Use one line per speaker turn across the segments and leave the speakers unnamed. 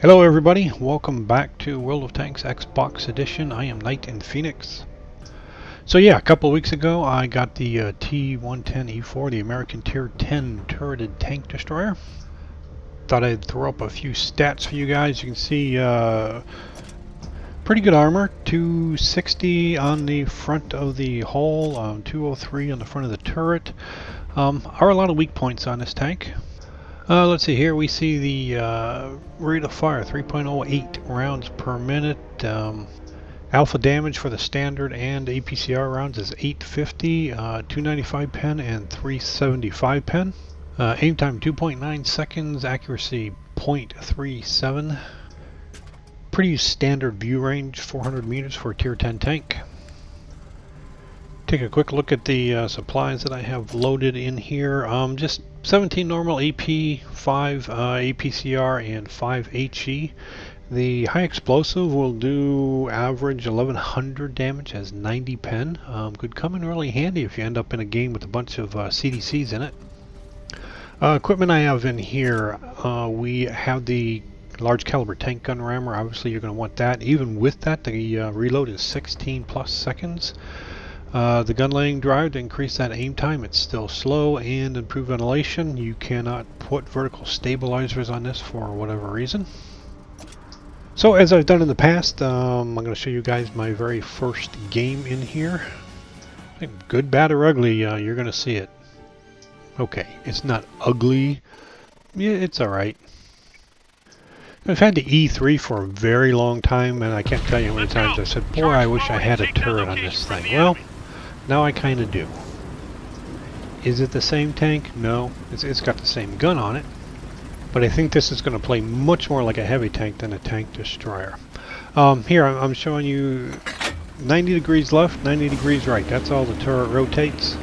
Hello everybody, welcome back to World of Tanks Xbox Edition. I am NitePHX. So yeah, a couple of weeks ago I got the T110E4, the American Tier 10 turreted tank destroyer. Thought I'd throw up a few stats for you guys. You can see pretty good armor, 260 on the front of the hull, 203 on the front of the turret. Are a lot of weak points on this tank. Let's see, here we see the rate of fire, 3.08 rounds per minute. Alpha damage for the standard and APCR rounds is 850, 295 pen and 375 pen. Aim time 2.9 seconds, accuracy 0.37. Pretty standard view range, 400 meters for a tier 10 tank. Take a quick look at the supplies that I have loaded in here. Just 17 normal AP, 5 APCR, and 5 HE. The high explosive will do average 1100 damage, has 90 pen. Could come in really handy if you end up in a game with a bunch of CDCs in it. Equipment I have in here, we have the large caliber tank gun rammer. Obviously you're going to want that. Even with that, the reload is 16 plus seconds. The gun laying drive to increase that aim time, it's still slow, and improve ventilation. You cannot put vertical stabilizers on this for whatever reason. So as I've done in the past, I'm going to show you guys my very first game in here. Good, bad, or ugly, you're going to see it. Okay, it's not ugly. Yeah, it's alright. I've had the E3 for a very long time, and I can't tell you how many times I said, boy, I wish I had a turret on this thing. Well, now I kind of do. Is it the same tank? No. It's got the same gun on it. But I think this is going to play much more like a heavy tank than a tank destroyer. Here, I'm showing you 90 degrees left, 90 degrees right. That's all the turret rotates.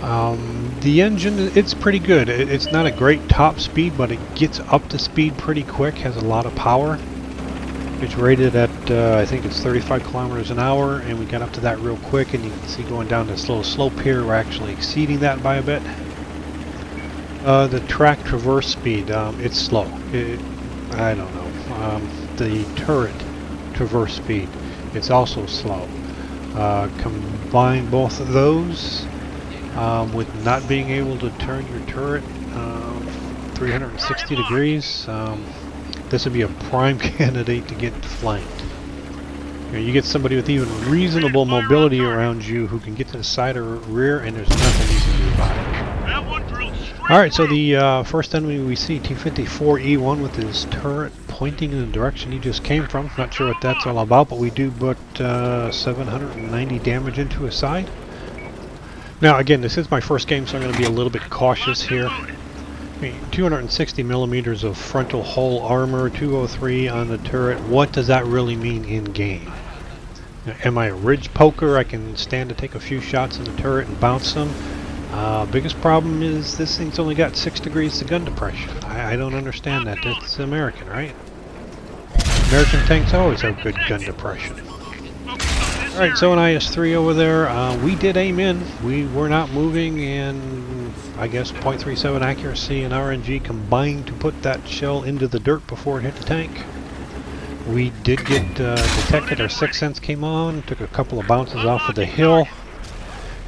The engine, it's pretty good. It's not a great top speed, but it gets up to speed pretty quick, has a lot of power. It's rated at, I think it's 35 kilometers an hour, and we got up to that real quick, and you can see going down this little slope here, we're actually exceeding that by a bit. The track traverse speed, it's slow. I don't know. The turret traverse speed, it's also slow. Combine both of those with not being able to turn your turret 360 degrees, this would be a prime candidate to get flanked. You get somebody with even reasonable mobility around you who can get to the side or rear, and there's nothing you can do about it. Alright, so the first enemy we see, T110E4 with his turret pointing in the direction he just came from. Not sure what that's all about, but we do put 790 damage into his side. Now again, this is my first game, so I'm going to be a little bit cautious here. 260 millimeters of frontal hull armor, 203 on the turret. What does that really mean in game? Now, am I a ridge poker? I can stand to take a few shots in the turret and bounce them. Biggest problem is this thing's only got 6 degrees of gun depression. I don't understand that. That's American, right? American tanks always have good gun depression. Alright, so an IS-3 over there, we did aim in. We were not moving, and I guess 0.37 accuracy and RNG combined to put that shell into the dirt before it hit the tank. We did get detected. Our 6th sense came on, took a couple of bounces off of the hill.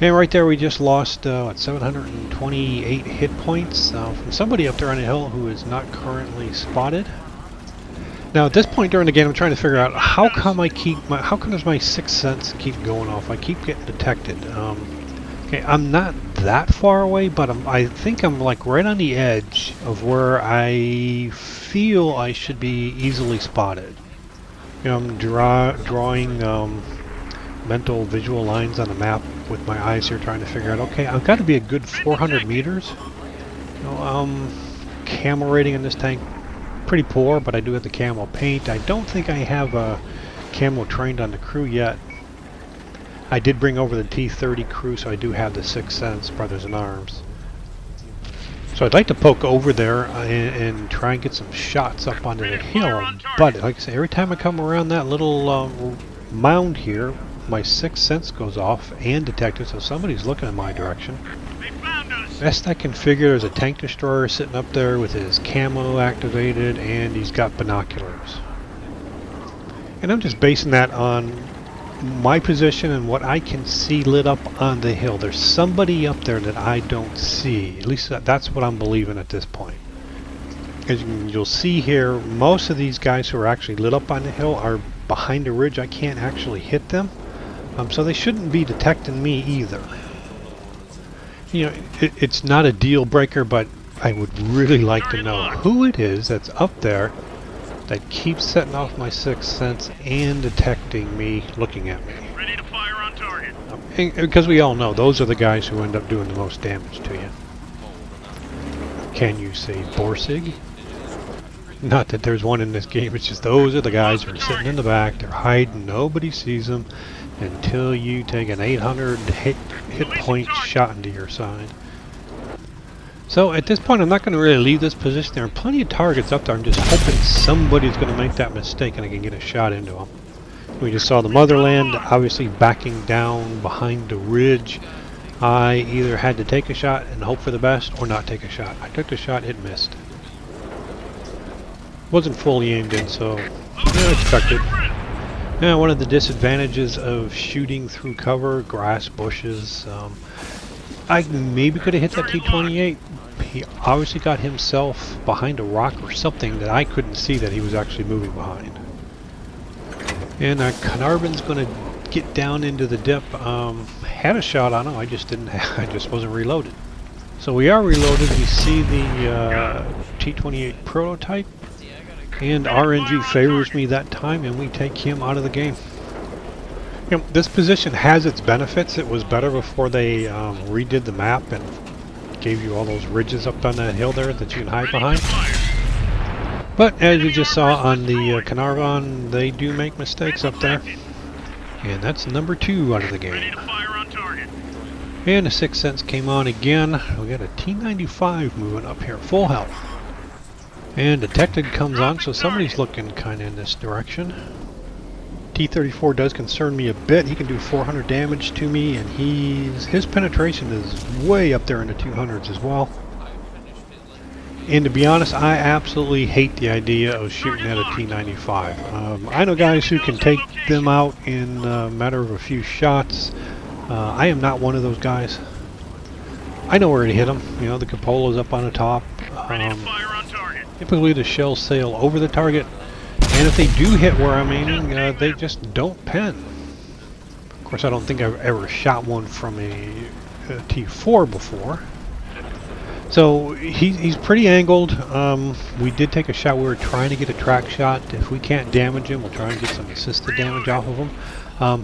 And right there we just lost 728 hit points from somebody up there on the hill who is not currently spotted. Now at this point during the game, I'm trying to figure out how come does my 6th sense keep going off? I keep getting detected. Okay, I'm not that far away, but I think I'm like right on the edge of where I feel I should be easily spotted. You know, I'm drawing mental visual lines on the map with my eyes here, trying to figure out. Okay, I've got to be a good 400 meters. You know, camo rating in this tank, pretty poor, but I do have the camo paint. I don't think I have a camo trained on the crew yet. I did bring over the T30 crew, so I do have the 6th sense, brothers in arms. So I'd like to poke over there and try and get some shots up onto the hill, but like I say, every time I come around that little mound here, my 6th sense goes off and detected, so somebody's looking in my direction.
They found us.
Best I can figure, there's a tank destroyer sitting up there with his camo activated, and he's got binoculars. And I'm just basing that on my position and what I can see lit up on the hill. There's somebody up there that I don't see. At least that's what I'm believing at this point. As you'll see here, most of these guys who are actually lit up on the hill are behind a ridge. I can't actually hit them. So they shouldn't be detecting me either. You know, it's not a deal breaker, but I would really like to know who it is that's up there that keeps setting off my sixth sense and detecting me, looking at me.
Ready to fire on target.
Because we all know those are the guys who end up doing the most damage to you. Can you say Borsig? Not that there's one in this game, it's just those are the guys who are sitting in the back, they're hiding, nobody sees them until you take an 800 hit point shot into your side. So at this point I'm not going to really leave this position. There are plenty of targets up there. I'm just hoping somebody's going to make that mistake and I can get a shot into them. We just saw the Motherland obviously backing down behind the ridge. I either had to take a shot and hope for the best or not take a shot. I took the shot, it missed. Wasn't fully aimed in, so expected. Now, one of the disadvantages of shooting through cover, grass, bushes, I maybe could have hit that T-28. He obviously got himself behind a rock or something that I couldn't see that he was actually moving behind. And Carnarvon's going to get down into the dip. Had a shot on him, I just didn't. I just wasn't reloaded. So we are reloaded. We see the T-28 prototype. And RNG favors me that time, and we take him out of the game. You know, this position has its benefits. It was better before they redid the map and gave you all those ridges up on that hill there that you can hide behind. But as you just saw on the Carnarvon, they do make mistakes up there. And that's number 2 out of the game. And the Sixth Sense came on again. We got a T95 moving up here, full health. And Detected comes on, so somebody's looking kind of in this direction. T34 does concern me a bit. He can do 400 damage to me, and his penetration is way up there in the 200s as well. And to be honest, I absolutely hate the idea of shooting at a T95. I know guys who can take them out in a matter of a few shots. I am not one of those guys. I know where to hit them. You know, the cupola's up on the top. Typically the shells sail over the target, and if they do hit where I'm aiming, they just don't pen. Of course, I don't think I've ever shot one from a T4 before. So he's pretty angled. We did take a shot. We were trying to get a track shot. If we can't damage him, we'll try and get some assisted damage off of him.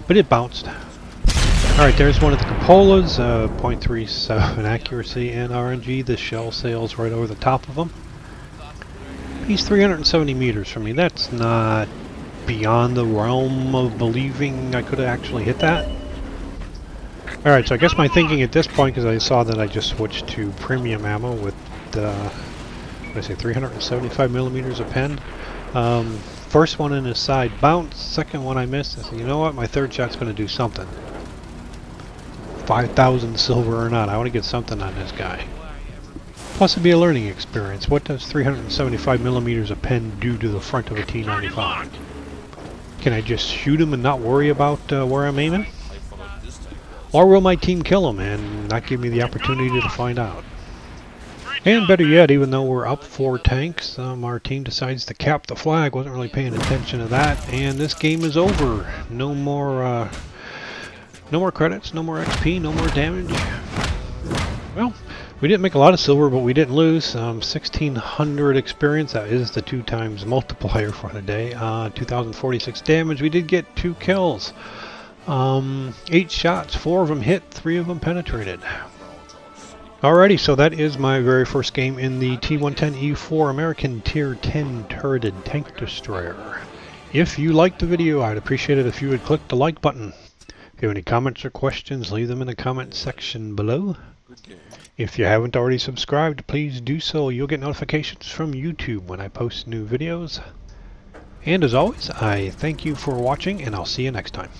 But it bounced. Alright, there's one of the cupolas, 0.37 accuracy and RNG. The shell sails right over the top of him. He's 370 meters from me. That's not beyond the realm of believing I could have actually hit that. Alright, so I guess my thinking at this point, because I saw that I just switched to premium ammo with, what did I say, 375 millimeters of pen. First one in his side bounced, second one I missed. I said, you know what, my third shot's going to do something. 5,000 silver or not, I want to get something on this guy. Plus it'd be a learning experience. What does 375 millimeters of pen do to the front of a T95? Can I just shoot him and not worry about where I'm aiming? Or will my team kill him and not give me the opportunity to find out? And better yet, even though we're up 4 tanks, our team decides to cap the flag. Wasn't really paying attention to that, and this game is over. No more credits, no more XP, no more damage. Well, we didn't make a lot of silver, but we didn't lose. 1,600 experience. That is the 2 times multiplier for the day. 2,046 damage. We did get 2 kills. 8 shots. 4 of them hit. 3 of them penetrated. Alrighty, so that is my very first game in the T110E4 American Tier 10 turreted tank destroyer. If you liked the video, I'd appreciate it if you would click the like button. If you have any comments or questions, leave them in the comment section below. If you haven't already subscribed, please do so. You'll get notifications from YouTube when I post new videos. And as always, I thank you for watching, and I'll see you next time.